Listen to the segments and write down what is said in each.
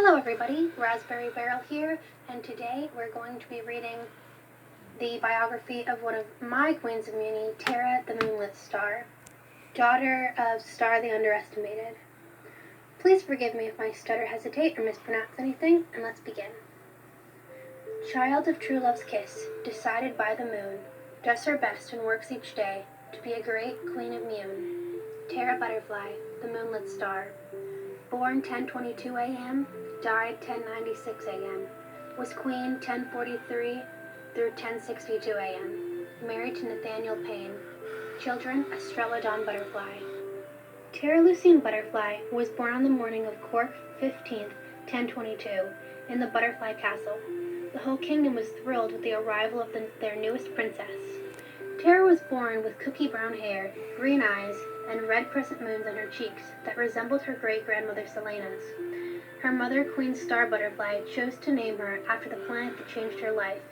Hello everybody, Raspberry Barrel here, and today we're going to be reading the biography of one of my Queens of Muni, Terra the Moonlit Star, daughter of Star the Underestimated. Please forgive me if I stutter, hesitate, or mispronounce anything, and let's begin. Child of true love's kiss, decided by the moon, does her best and works each day to be a great Queen of Mune. Terra Butterfly, the Moonlit Star. Born 10:22 a.m., died 10:96 a.m. Was queen 10:43 through 10:62 a.m. Married to Nathaniel Payne. Children, Estrella Dawn Butterfly. Terra Lucine Butterfly was born on the morning of Cork 15th, 1022, in the Butterfly Castle. The whole kingdom was thrilled with the arrival of their newest princess. Terra was born with cookie brown hair, green eyes, and red crescent moons on her cheeks that resembled her great-grandmother Selena's. Her mother, Queen Star Butterfly, chose to name her after the planet that changed her life,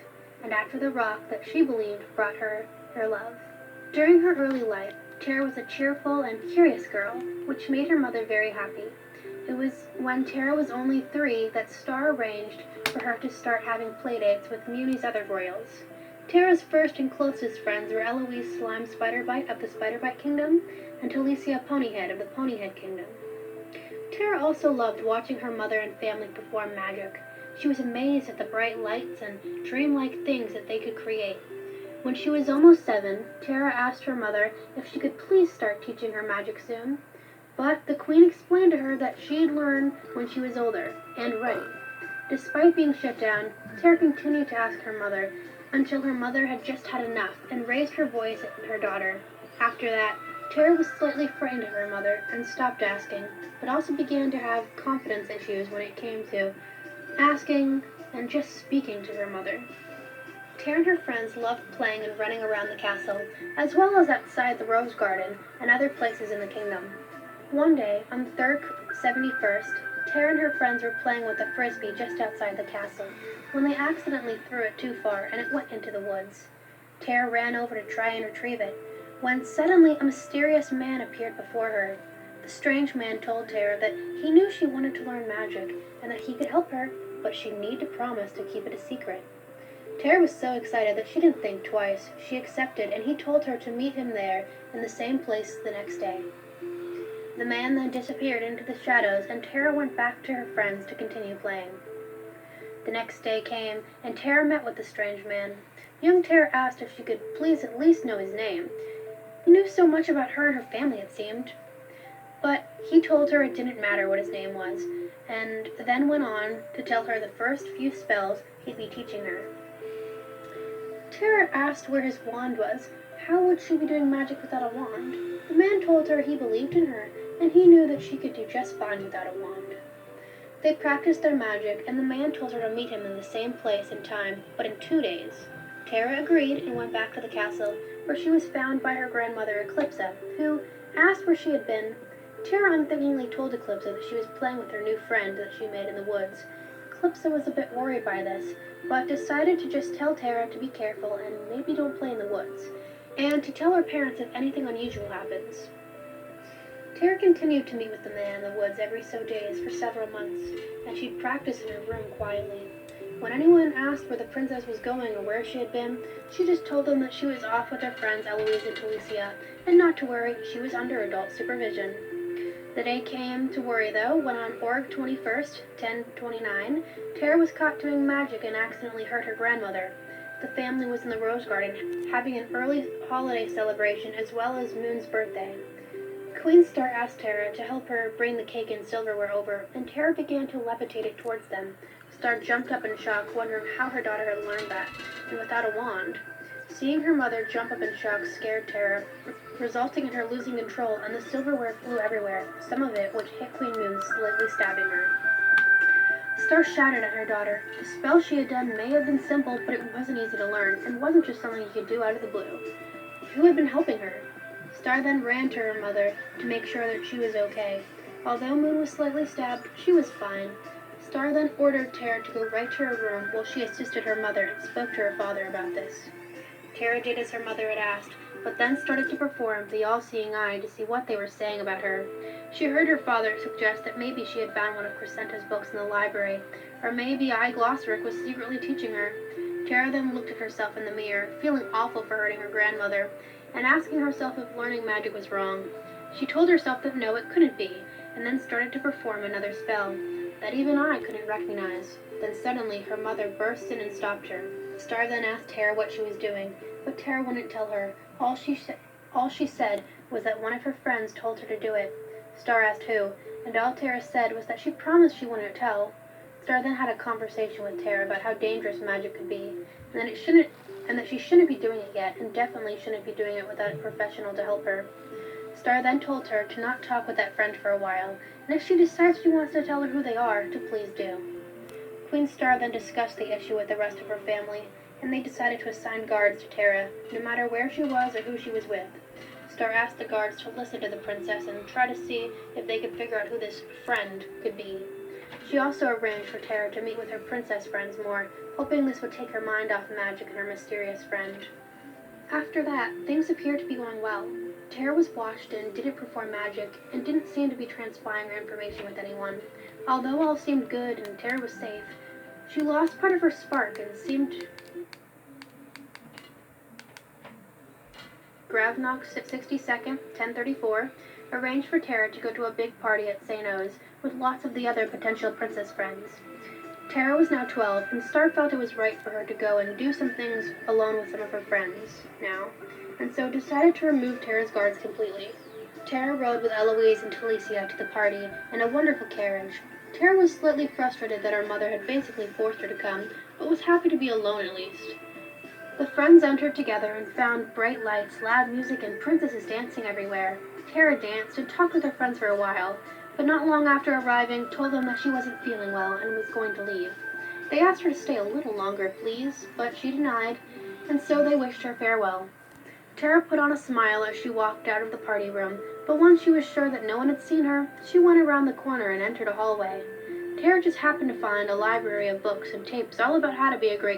and after the rock that she believed brought her love. During her early life, Terra was a cheerful and curious girl, which made her mother very happy. It was when Terra was only 3 that Star arranged for her to start having playdates with Muni's other royals. Terra's first and closest friends were Eloise Slime Spiderbite of the Spiderbite Kingdom and Talicia Ponyhead of the Ponyhead Kingdom. Terra also loved watching her mother and family perform magic. She was amazed at the bright lights and dreamlike things that they could create. When she was almost 7, Terra asked her mother if she could please start teaching her magic soon. But the queen explained to her that she'd learn when she was older and ready. Despite being shut down, Terra continued to ask her mother until her mother had just had enough and raised her voice at her daughter. After that, Terra was slightly frightened of her mother and stopped asking, but also began to have confidence issues when it came to asking and just speaking to her mother. Terra and her friends loved playing and running around the castle, as well as outside the Rose Garden and other places in the kingdom. One day, on the 71st, Terra and her friends were playing with a frisbee just outside the castle, when they accidentally threw it too far and it went into the woods. Terra ran over to try and retrieve it, when suddenly a mysterious man appeared before her. The strange man told Terra that he knew she wanted to learn magic, and that he could help her, but she'd need to promise to keep it a secret. Terra was so excited that she didn't think twice. She accepted, and he told her to meet him there in the same place the next day. The man then disappeared into the shadows, and Terra went back to her friends to continue playing. The next day came, and Terra met with the strange man. Young Terra asked if she could please at least know his name. He knew so much about her and her family, it seemed. But he told her it didn't matter what his name was, and then went on to tell her the first few spells he'd be teaching her. Terra asked where his wand was. How would she be doing magic without a wand? The man told her he believed in her, and he knew that she could do just fine without a wand. They practiced their magic, and the man told her to meet him in the same place and time, but in 2 days. Terra agreed and went back to the castle, where she was found by her grandmother Eclipsa, who asked where she had been. Terra unthinkingly told Eclipsa that she was playing with her new friend that she made in the woods. Eclipsa was a bit worried by this, but decided to just tell Terra to be careful and maybe don't play in the woods, and to tell her parents if anything unusual happens. Terra continued to meet with the man in the woods every so days for several months, and she'd practice in her room quietly. When anyone asked where the princess was going or where she had been, she just told them that she was off with her friends Eloise and Talicia, and not to worry, she was under adult supervision. The day came to worry, though, when on Org 21st, 1029, Terra was caught doing magic and accidentally hurt her grandmother. The family was in the Rose Garden, having an early holiday celebration as well as Moon's birthday. Queen Star asked Terra to help her bring the cake and silverware over, and Terra began to levitate it towards them. Star jumped up in shock, wondering how her daughter had learned that, and without a wand. Seeing her mother jump up in shock scared Terra, resulting in her losing control, and the silverware flew everywhere, some of it which hit Queen Moon, slightly stabbing her. Star shouted at her daughter. The spell she had done may have been simple, but it wasn't easy to learn, and wasn't just something you could do out of the blue. Who had been helping her? Star then ran to her mother to make sure that she was okay. Although Moon was slightly stabbed, she was fine. Star then ordered Terra to go right to her room while she assisted her mother and spoke to her father about this. Terra did as her mother had asked, but then started to perform the all-seeing eye to see what they were saying about her. She heard her father suggest that maybe she had found one of Crescenta's books in the library, or maybe Glossaric was secretly teaching her. Terra then looked at herself in the mirror, feeling awful for hurting her grandmother, and asking herself if learning magic was wrong. She told herself that no, it couldn't be, and then started to perform another spell that even I couldn't recognize. Then suddenly her mother burst in and stopped her. Star then asked Terra what she was doing, but Terra wouldn't tell her. All she said was that one of her friends told her to do it. Star asked who, and all Terra said was that she promised she wouldn't tell. Star then had a conversation with Terra about how dangerous magic could be, and that she shouldn't be doing it yet, and definitely shouldn't be doing it without a professional to help her. Star then told her to not talk with that friend for a while, and if she decides she wants to tell her who they are, to please do. Queen Star then discussed the issue with the rest of her family, and they decided to assign guards to Terra, no matter where she was or who she was with. Star asked the guards to listen to the princess and try to see if they could figure out who this friend could be. She also arranged for Terra to meet with her princess friends more, hoping this would take her mind off magic and her mysterious friend. After that, things appeared to be going well. Terra was watched and didn't perform magic, and didn't seem to be transpiring her information with anyone. Although all seemed good and Terra was safe, she lost part of her spark and seemed... Gravnock 62nd, 1034, arranged for Terra to go to a big party at St. O's with lots of the other potential princess friends. Terra was now 12, and Star felt it was right for her to go and do some things alone with some of her friends now, and so decided to remove Terra's guards completely. Terra rode with Eloise and Talicia to the party in a wonderful carriage. Terra was slightly frustrated that her mother had basically forced her to come, but was happy to be alone at least. The friends entered together and found bright lights, loud music, and princesses dancing everywhere. Terra danced and talked with her friends for a while, but not long after arriving told them that she wasn't feeling well and was going to leave. They asked her to stay a little longer, please, but she denied, and so they wished her farewell. Terra put on a smile as she walked out of the party room, but once she was sure that no one had seen her, she went around the corner and entered a hallway. Terra just happened to find a library of books and tapes all about how to be a great